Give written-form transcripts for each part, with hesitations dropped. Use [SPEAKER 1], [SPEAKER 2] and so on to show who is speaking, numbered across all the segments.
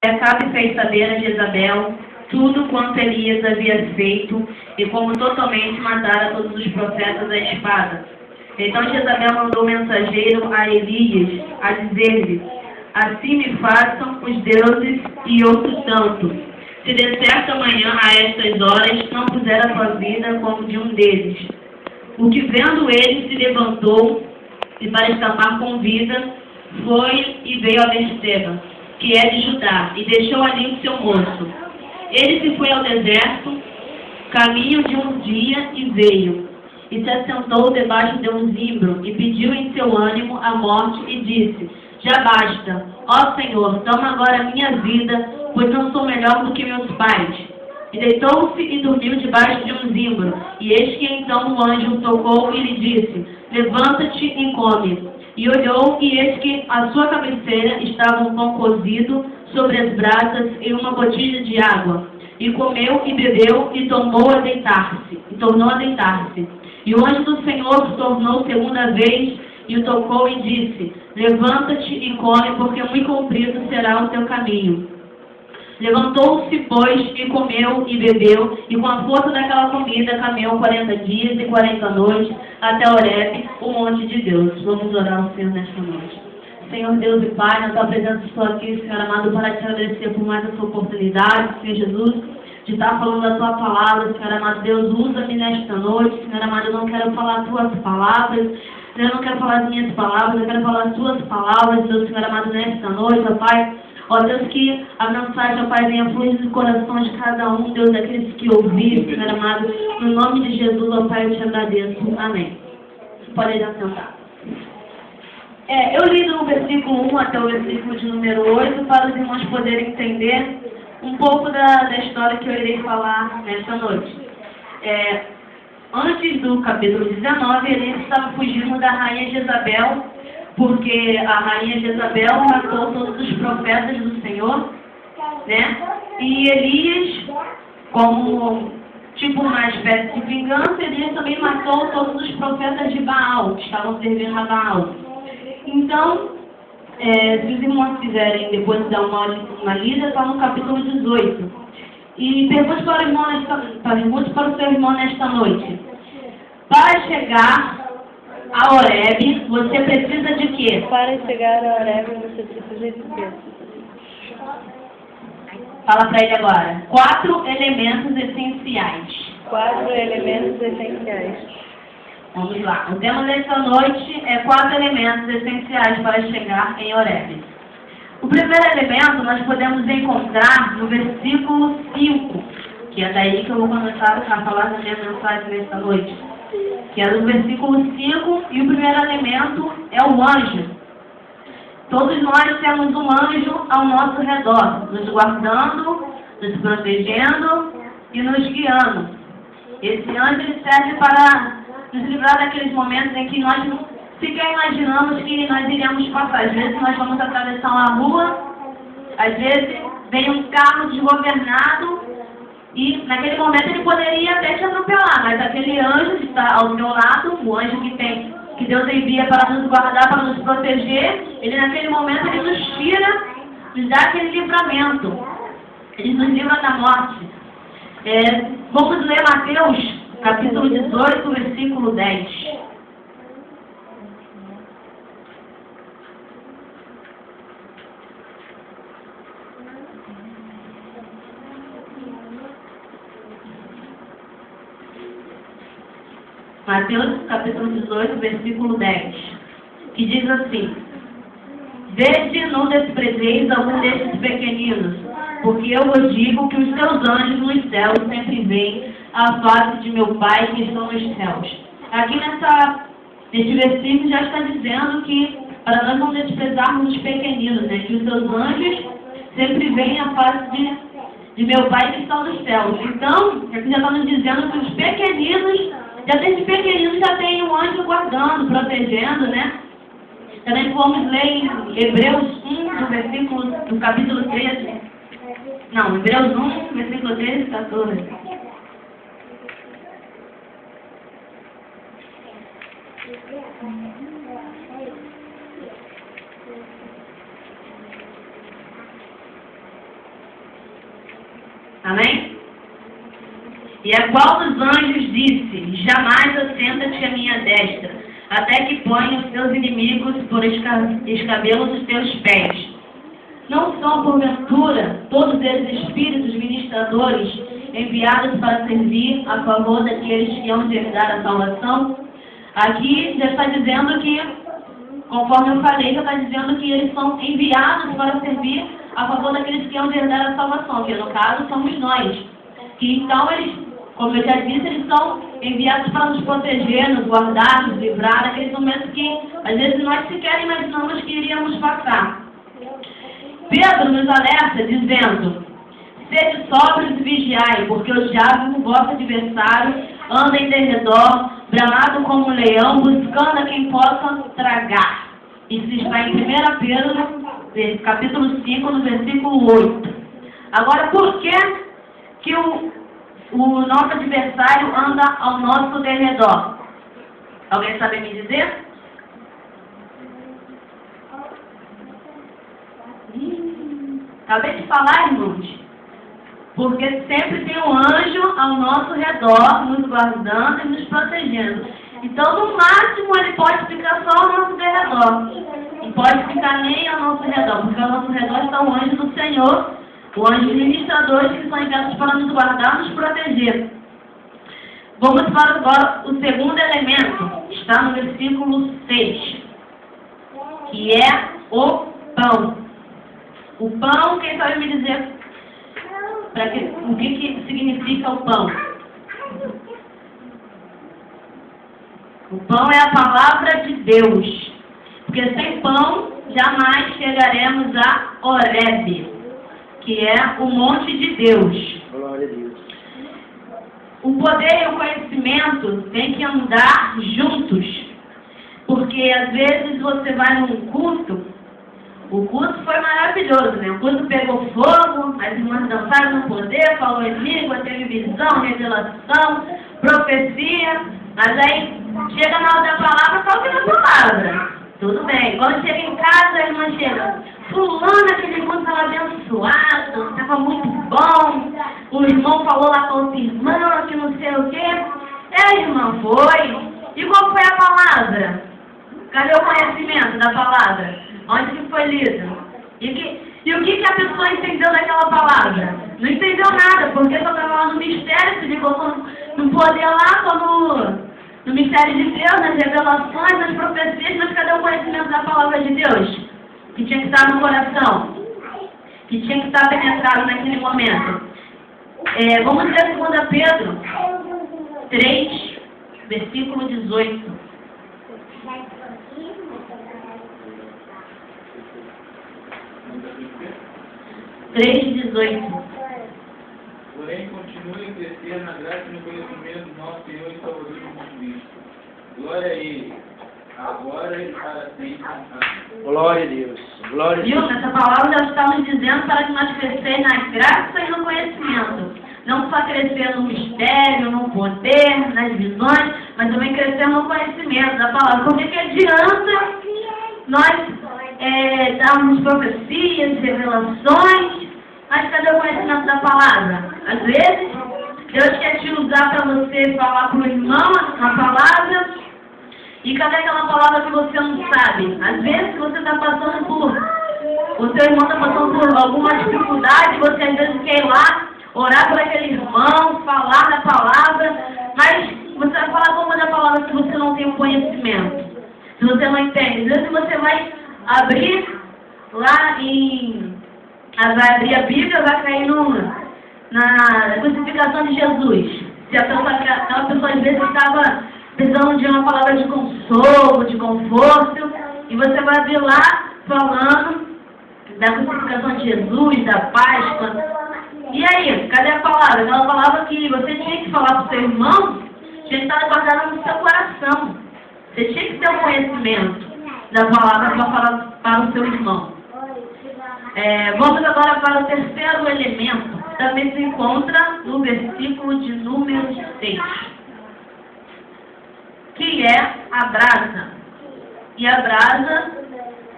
[SPEAKER 1] Acabe fez saber a Jezabel tudo quanto Elias havia feito e como totalmente matara todos os profetas à espada. Então Jezabel mandou mensageiro a Elias a dizer-lhe: assim me façam os deuses e outro tanto, se de certo amanhã a estas horas não puser a tua vida como de um deles. O que vendo ele se levantou e para escapar com vida foi e veio a Berseba, que é de Judá, e deixou ali o seu moço. Ele se foi ao deserto, caminho de um dia, e veio, e se assentou debaixo de um zimbro, e pediu em seu ânimo a morte, e disse: já basta, ó Senhor, toma agora a minha vida, pois não sou melhor do que meus pais. E deitou-se e dormiu debaixo de um zimbro, e eis que então o anjo o tocou e lhe disse: levanta-te e come. E olhou, e eis que à sua cabeceira estava um pão cozido sobre as brasas e uma botija de água. E comeu e bebeu e tornou a deitar-se. E o anjo do Senhor tornou segunda vez e o tocou e disse: levanta-te e come, porque muito comprido será o teu caminho. Levantou-se, pois, e comeu e bebeu, e com a força daquela comida caminhou 40 dias e 40 noites até Horebe, o monte de Deus. Vamos orar ao Senhor nesta noite. Senhor Deus e Pai, na tua presença estou aqui, Senhor amado, para te agradecer por mais essa oportunidade, Senhor Jesus, de estar falando a tua palavra. Senhor amado Deus, usa-me nesta noite. Senhor amado, eu não quero falar as tuas palavras, eu não quero falar as minhas palavras, eu quero falar as tuas palavras, Deus, Senhor amado, nesta noite, ó Pai. Ó Deus, que a mensagem, ó Pai, venha fluir do coração de cada um, Deus, daqueles que ouviram, Senhor amado. No nome de Jesus, ó Pai, eu te agradeço. Amém. Pode já sentar. Eu li do versículo 1 até o versículo de número 8, para os irmãos poderem entender um pouco da história que eu irei falar nesta noite. Antes do capítulo 19, ele estava fugindo da rainha Jezabel, porque a rainha Jezabel matou todos os profetas do Senhor, né? E Elias, como tipo uma espécie de vingança, Elias também matou todos os profetas de Baal, que estavam servindo a Baal. Então, se os irmãos quiserem depois dar uma lida, está no capítulo 18. E pergunte para o seu irmão nesta noite: para chegar a Horebe, você precisa de quê?
[SPEAKER 2] Para chegar a Horebe, você precisa de quê?
[SPEAKER 1] Fala para ele agora. 4 elementos essenciais.
[SPEAKER 2] 4 elementos essenciais.
[SPEAKER 1] Vamos lá. O tema desta noite é 4 elementos essenciais para chegar em Horebe. O primeiro elemento nós podemos encontrar no versículo 5, que é daí que eu vou começar a falar da minha mensagem nesta noite. Que é do versículo 5, e o primeiro elemento é o anjo. Todos nós temos um anjo ao nosso redor, nos guardando, nos protegendo e nos guiando. Esse anjo ele serve para nos livrar daqueles momentos em que nós sequer imaginamos que nós iríamos passar. Às vezes nós vamos atravessar uma rua, às vezes vem um carro desgovernado, e naquele momento ele poderia até te atropelar, mas aquele anjo que está ao seu lado, o anjo que Deus envia para nos guardar, para nos proteger, ele naquele momento ele nos tira, nos dá aquele livramento, ele nos livra da morte. Vamos ler Mateus, capítulo 18, versículo 10. Mateus, capítulo 18, versículo 10, que diz assim: vede, não desprezeis algum destes pequeninos, porque eu vos digo que os seus anjos nos céus sempre veem a face de meu Pai que estão nos céus. Aqui neste versículo já está dizendo que para nós não desprezarmos os pequeninos, né, que os seus anjos sempre veem a face de meu Pai que estão nos céus. Então, aqui já está nos dizendo que os pequeninos, já desde pequenino já tem um anjo guardando, protegendo, né? Também vamos ler em Hebreus 1, do capítulo 13. Não, Hebreus 1, versículo 13 e 14. Amém? E a qual dos anjos disse: jamais assenta-te à minha destra, até que ponha os teus inimigos por escabelo dos teus pés. Não são, porventura, todos eles espíritos ministradores enviados para servir a favor daqueles que hão de herdar a salvação? Aqui já está dizendo que, conforme eu falei, já está dizendo que eles são enviados para servir a favor daqueles que hão de herdar a salvação, que no caso somos nós. Que então eles, como eu já disse, eles são enviados para nos proteger, nos guardar, nos livrar daqueles momentos que às vezes nós sequer imaginamos que iríamos passar. Pedro nos alerta dizendo: sede sóbrios e vigiai, porque o diabo, o vosso adversário, anda em derredor, bramado como um leão, buscando a quem possa tragar. Isso está em 1 Pedro, capítulo 5, no versículo 8. Agora, por que o nosso adversário anda ao nosso derredor? Alguém sabe me dizer? Acabei de falar, irmãos. Porque sempre tem um anjo ao nosso redor, nos guardando e nos protegendo. Então, no máximo, ele pode ficar só ao nosso derredor. Não pode ficar nem ao nosso redor, porque ao nosso redor está o anjo do Senhor, o anjo ministrador, que são enviados para nos guardar e nos proteger. Vamos para agora o segundo elemento, está no versículo 6, que é o pão. O pão, quem sabe me dizer o que significa o pão? O pão é a palavra de Deus. Porque sem pão jamais chegaremos a Horebe, que é o monte de Deus.
[SPEAKER 3] Glória a Deus.
[SPEAKER 1] O poder e o conhecimento têm que andar juntos. Porque às vezes você vai num culto. O culto foi maravilhoso, né? O culto pegou fogo, as irmãs dançaram no poder, falou em língua, teve visão, revelação, profecia. Mas aí, chega na hora da palavra, só que na palavra. Tudo bem. Quando chega em casa, a irmã chega: fulano, aquele culto estava abençoado, estava muito bom. O irmão falou lá com o irmão, que não sei o quê. A irmã foi. E qual foi a palavra? Cadê o conhecimento da palavra? Onde que foi lido? E o que a pessoa entendeu daquela palavra? Não entendeu nada, porque só estava lá no mistério, se ligou no poder lá, no mistério de Deus, nas revelações, nas profecias, mas cadê o conhecimento da palavra de Deus? Que tinha que estar no coração, que tinha que estar penetrado naquele momento. Vamos ler 2 Pedro 3, versículo 18. 3:18.
[SPEAKER 4] Porém, continue a crescer na graça e no conhecimento do nosso Senhor e Salvador Jesus Cristo. Glória a Ele, agora e para sempre. Amém.
[SPEAKER 3] Glória a Deus. Glória a
[SPEAKER 1] Viu?
[SPEAKER 3] Deus.
[SPEAKER 1] Nessa palavra nós estamos dizendo para que nós crescer na graça e no conhecimento. Não só crescer no mistério, no poder, nas visões, mas também crescer no conhecimento da palavra. Porque que adianta nós darmos profecias, revelações, mas cadê o conhecimento da palavra? Às vezes, Deus quer te usar para você falar para o irmão a palavra, e cadê aquela palavra que você não sabe? Às vezes, você está passando o seu irmão está passando por alguma dificuldade, você às vezes quer ir lá, orar por aquele irmão, falar da palavra, mas você vai falar como da palavra se você não tem o conhecimento, se você não entende. Às vezes você vai abrir lá vai abrir a Bíblia, vai cair na crucificação de Jesus. Se aquela pessoa às vezes estava precisando de uma palavra de consolo, de conforto, e você vai abrir lá falando da crucificação de Jesus, da Páscoa. E aí, cadê a palavra? Aquela palavra que você tinha que falar para o seu irmão, tinha que estar guardada no seu coração. Você tinha que ter o conhecimento da palavra para falar para o seu irmão. Vamos agora para o terceiro elemento, que também se encontra no versículo de número 6, que é a brasa. E a brasa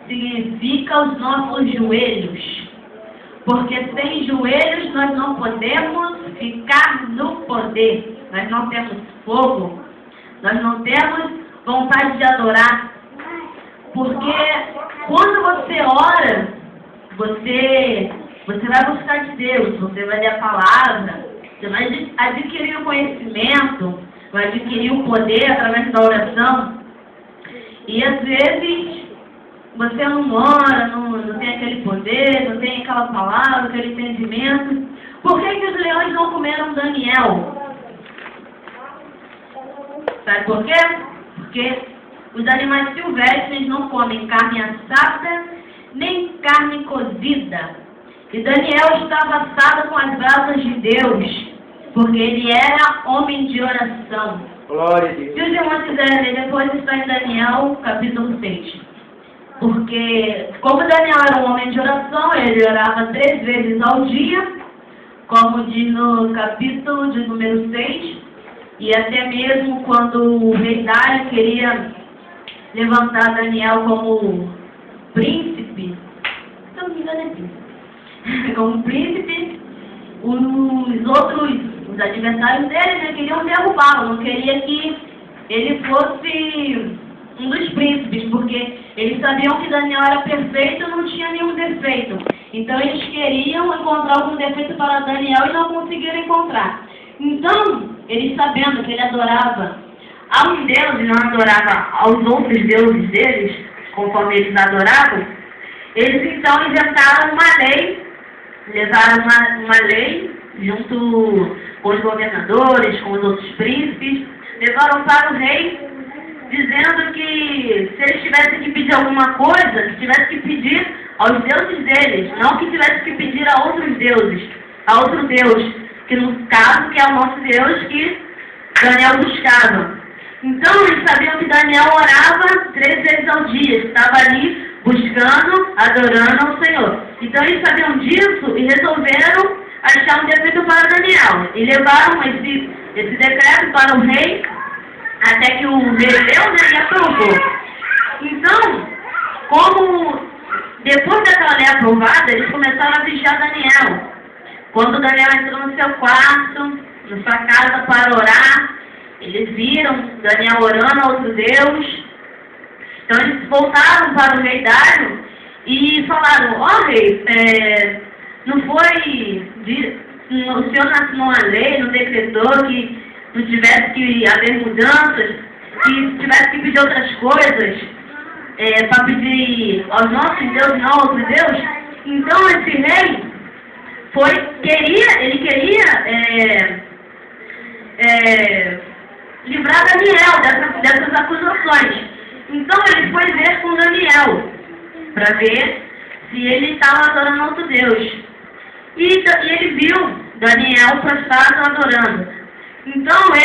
[SPEAKER 1] significa os nossos joelhos. porque sem joelhos nós não podemos ficar no poder. Nós não temos fogo, nós não temos vontade de adorar. Porque quando você ora, você vai buscar de Deus, você vai ler a palavra, você vai adquirir o conhecimento, vai adquirir o poder através da oração. E às vezes você não ora, não tem aquele poder, não tem aquela palavra, aquele entendimento. Por que os leões não comeram Daniel? Sabe por quê? Porque os animais silvestres não comem carne assada, nem carne cozida. E Daniel estava assado com as brasas de Deus, porque ele era homem de oração.
[SPEAKER 4] Glória a Deus.
[SPEAKER 1] Se os irmãos quiserem ler, depois está em Daniel, capítulo 6. Porque, como Daniel era um homem de oração, ele orava 3 vezes ao dia, como diz no capítulo de número 6, e até mesmo quando o rei Dário queria levantar Daniel como príncipe, se eu não me engano é príncipe, como príncipe, os adversários dele queriam derrubá-lo, não queria que ele fosse um dos príncipes, porque eles sabiam que Daniel era perfeito e não tinha nenhum defeito. Então eles queriam encontrar algum defeito para Daniel e não conseguiram encontrar. Então, eles sabendo que ele adorava a um Deus e não adorava aos outros deuses deles, conforme eles adoravam, eles então inventaram uma lei, levaram uma lei junto com os governadores, com os outros príncipes, levaram para o rei, dizendo que se eles tivessem que pedir alguma coisa, que tivessem que pedir aos deuses deles, não que tivessem que pedir a outros deuses, a outro Deus, que no caso que é o nosso Deus que Daniel buscava. Então eles sabiam que Daniel orava 3 vezes ao dia, estava ali buscando, adorando ao Senhor. Então eles sabiam disso e resolveram achar um defeito para Daniel. E levaram esse decreto para o rei, até que o rei leu, e aprovou. Então, como depois daquela lei aprovada, eles começaram a vigiar Daniel. Quando Daniel entrou no seu quarto, na sua casa para orar, eles viram Daniel orando a outro Deus. Então eles voltaram para o rei Dário e falaram: ó rei, não foi, o senhor assinou uma lei, não decretou que não tivesse que haver mudanças, que tivesse que pedir outras coisas, para pedir aos nossos deuses e não a outro Deus? Então esse rei ele queria livrar Daniel dessas acusações. Então ele foi ver com Daniel, para ver se ele estava adorando outro Deus. E ele viu Daniel prostrado adorando. Então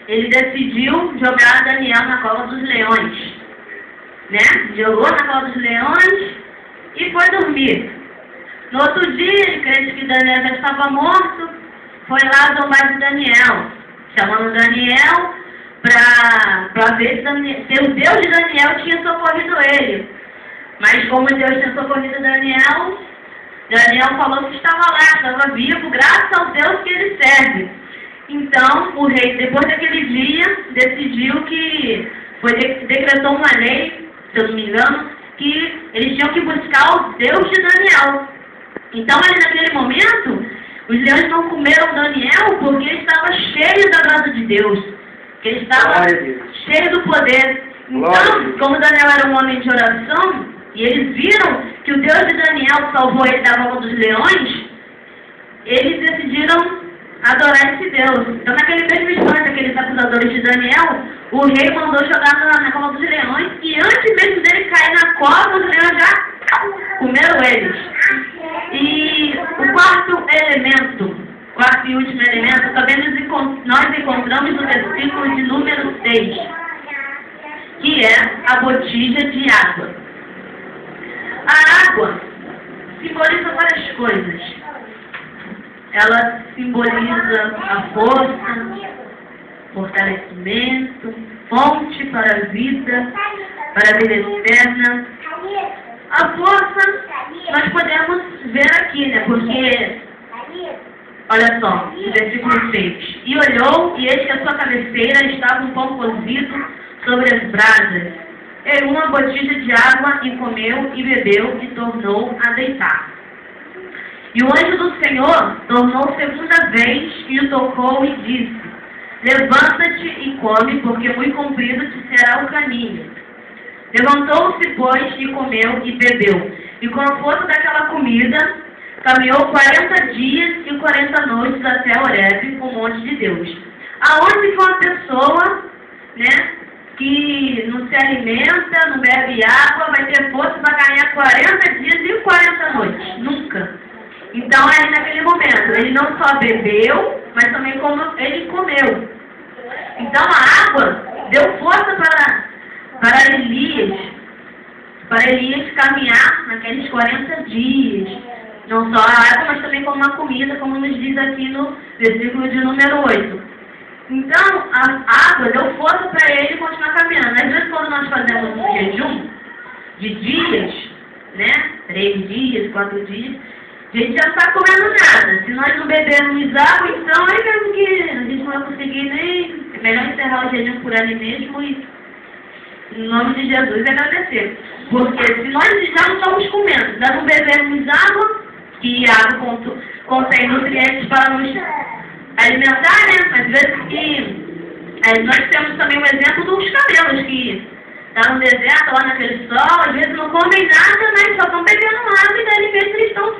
[SPEAKER 1] ele decidiu jogar Daniel na cova dos leões. Jogou na cova dos leões e foi dormir. No outro dia, ele crente que Daniel já estava morto, foi lá zombar de Daniel, chamando Daniel para ver se o Deus de Daniel tinha socorrido ele. Mas como Deus tinha socorrido Daniel, Daniel falou que estava lá, estava vivo, graças ao Deus que ele serve. Então, o rei, depois daquele dia, decidiu que decretou uma lei, se eu não me engano, que eles tinham que buscar o Deus de Daniel. Então, naquele momento, os leões não comeram Daniel porque ele estava cheio da graça de Deus. Porque ele estava cheio do poder. Então, como Daniel era um homem de oração, e eles viram que o Deus de Daniel salvou ele da boca dos leões, eles decidiram adorar esse Deus. Então, naquele mesmo instante, aqueles acusadores de Daniel, o rei mandou jogar na cova dos leões, e antes mesmo dele cair na cova, os leões já comeram eles. E o quarto e último elemento, também nós encontramos no versículo de número 6, que é a botija de água. A água simboliza várias coisas. Ela simboliza a força, fortalecimento, fonte para a vida eterna. A força nós podemos ver aqui, né? Porque, olha só, versículo 6. E olhou, e eis que a sua cabeceira estava um pão cozido sobre as brasas. Ele uma botija de água e comeu e bebeu e tornou a deitar. E o anjo do Senhor tornou segunda vez e o tocou e disse: levanta-te e come, porque muito comprido te será o caminho. Levantou-se, pois, e comeu e bebeu. E com a força daquela comida, caminhou 40 dias e 40 noites até Horebe, o monte de Deus. Aonde que uma pessoa, né, que não se alimenta, não bebe água, vai ter força para ganhar 40 dias e 40 noites? Nunca. Então, aí naquele momento, ele não só bebeu, mas também ele comeu. Então, a água deu força para Elias caminhar naqueles 40 dias. Não só a água, mas também como uma comida, como nos diz aqui no versículo de número 8. Então, a água deu força para ele continuar caminhando. Às vezes, quando nós fazemos um jejum de dias, né, 3 dias, 4 dias, a gente já não está comendo nada. Se nós não bebermos água, então aí mesmo que a gente não vai conseguir nem... É melhor encerrar o jejum por ali mesmo e, em nome de Jesus, agradecer. Porque se nós já não estamos comendo, já não bebermos água, e água contém nutrientes para nos alimentar, né? Às vezes que nós temos também o exemplo dos camelos que estão no deserto, lá naquele sol, às vezes não comem nada, mas só estão bebendo água e daí mesmo eles estão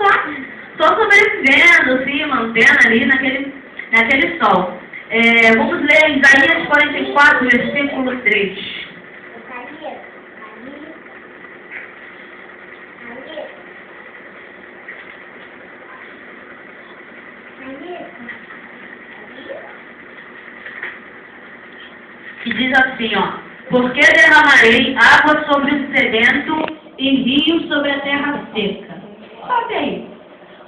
[SPEAKER 1] só sobrevivendo, se mantendo ali naquele sol. Vamos ler Isaías 44, versículo 3. Que diz assim, ó: porque derramarei água sobre o sedento e rios sobre a terra seca. Olha aí.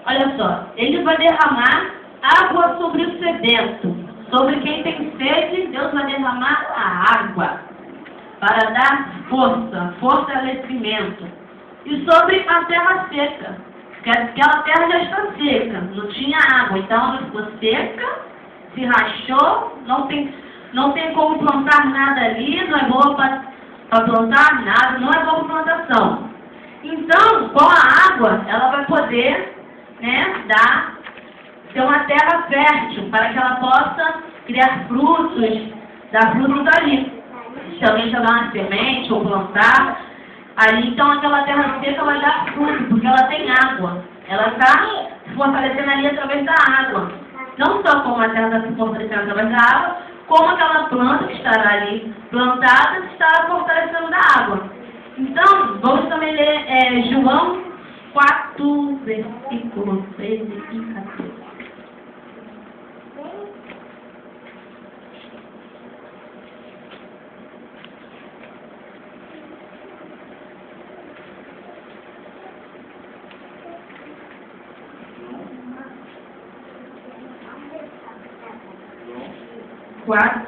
[SPEAKER 1] Olha só, ele vai derramar água sobre o sedento. Sobre quem tem sede, Deus vai derramar a água para dar fortalecimento. E sobre a terra seca, porque aquela terra já está seca, não tinha água, então ela ficou seca, se rachou, não tem como plantar nada ali, não é boa para plantar nada, não é boa para plantação. Então, com a água, ela vai poder, né, ter uma terra fértil, para que ela possa criar frutos, dar frutos ali. Se alguém jogar uma semente ou plantar, ali então aquela terra seca vai dar fruto, porque ela tem água. Ela está se fortalecendo ali através da água. Não só como a terra está se fortalecendo através da água, como aquela planta que estará ali plantada está fortalecendo da água. Então, vamos também ler João 4, versículo 13 e 14.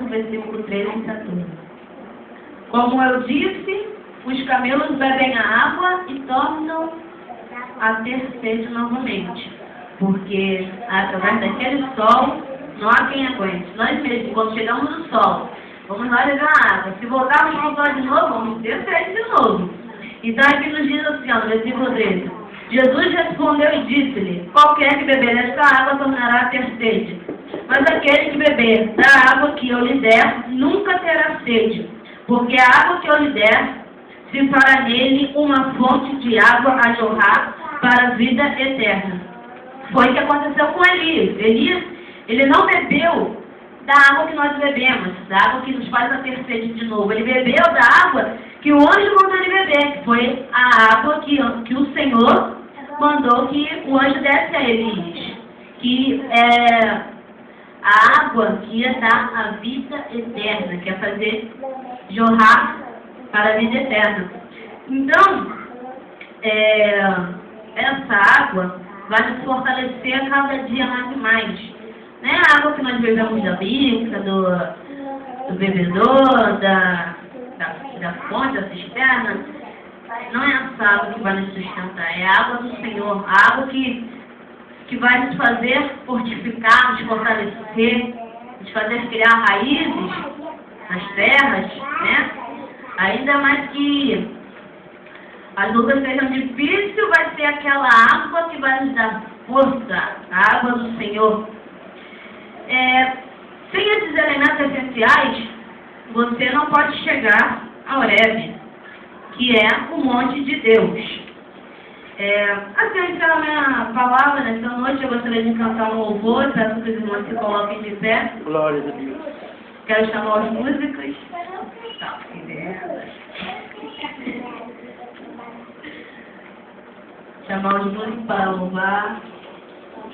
[SPEAKER 1] Versículo 13 e 14. Como eu disse, os camelos bebem a água e tornam a ter sede novamente, porque através daquele sol não há quem aguente. Nós mesmos, quando chegamos no sol, vamos lá beber a água. Se voltarmos para o sol de novo, vamos ter sede de novo. Então aqui nos diz assim, ó, no versículo 13: Jesus respondeu e disse-lhe: qualquer que beber esta água tornará a ter sede. Mas aquele que beber da água que eu lhe der, nunca terá sede, porque a água que eu lhe der se fará nele uma fonte de água a jorrar para a vida eterna. Foi o que aconteceu com Elias. Elias, ele não bebeu da água que nós bebemos, da água que nos faz a ter sede de novo. Ele bebeu da água que o anjo mandou ele beber, que foi a água que o Senhor mandou que o anjo desse a Elias, que a água que ia dar a vida eterna, que ia fazer jorrar para a vida eterna. Então, essa água vai nos fortalecer a cada dia mais e mais. Não é a água que nós bebemos da bica, do bebedor, da fonte, da cisterna. não é essa água que vai nos sustentar, é a água do Senhor, a água que vai nos fazer fortificar, nos fortalecer, nos fazer criar raízes nas terras, né? Ainda mais que as lutas sejam difíceis, vai ser aquela água que vai nos dar força, a água do Senhor. Sem esses elementos essenciais, você não pode chegar a Horebe, que é o monte de Deus. Assim eu encerro a minha palavra nessa noite. Eu gostaria de cantar um louvor, peço que os irmãos se coloquem de pé.
[SPEAKER 3] Glória a Deus.
[SPEAKER 1] Quero chamar os músicos. Chamar os músicos para louvar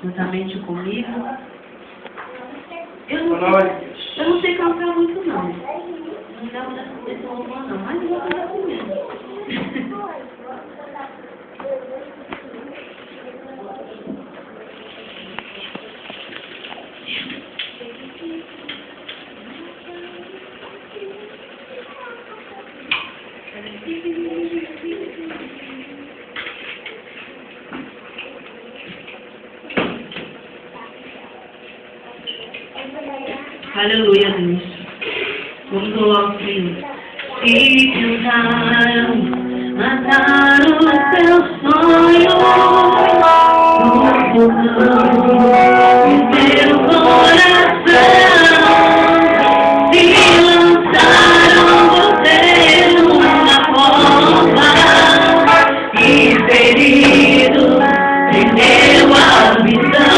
[SPEAKER 1] juntamente comigo. Eu não sei cantar muito, não. Não quero desse louvor, não. Mas eu vou cantar assim mesmo. Aleluia, Deus. Vamos louvar o Senhor. Se tentaram matar o seu sonho, em seu coração, se lançaram você numa cova, e ferido perdeu a visão.